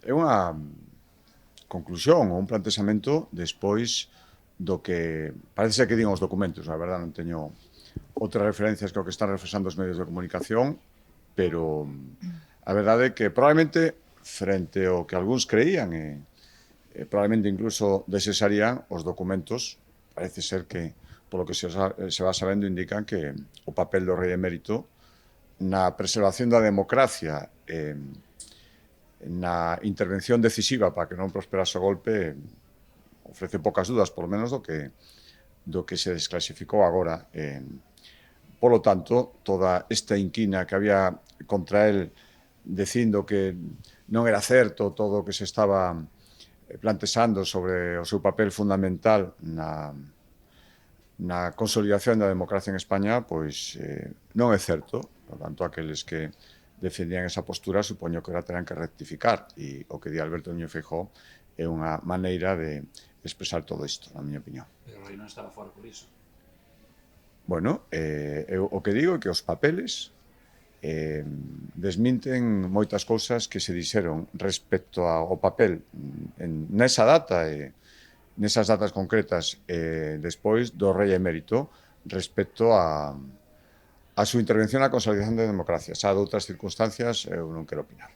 é unha conclusión ou un plantexamento despois do que parece que din os documentos. A verdade non teño outras referencias que o que están reflexando os medios de comunicación, pero a verdade é que probablemente frente ao que algúns creían e probablemente incluso desesarían os documentos, parece ser que polo que se va sabendo indican que o papel do rei emérito na preservación da democracia na intervención decisiva para que non prosperase o golpe ofrece poucas dudas, polo menos do que se desclasificou agora. Polo tanto, toda esta inquina que había contra el dicindo que non era certo todo o que se estaba plantexando sobre o seu papel fundamental na consolidación da democracia en España, pois non é certo. Por tanto, aqueles que defendían esa postura, supoño que ahora terán que rectificar. E o que di Alberto Núñez Feijóo é unha maneira de expresar todo isto, na miña opinión. Pero o rei non estaba fora por iso. Bueno, eu o que digo é que os papeles desminten moitas cousas que se dixeron respecto ao papel nesa data e nesas datas concretas despois do rei emérito respecto a súa intervención na consolidación da democracia. Xa de outras circunstancias eu non quero opinar.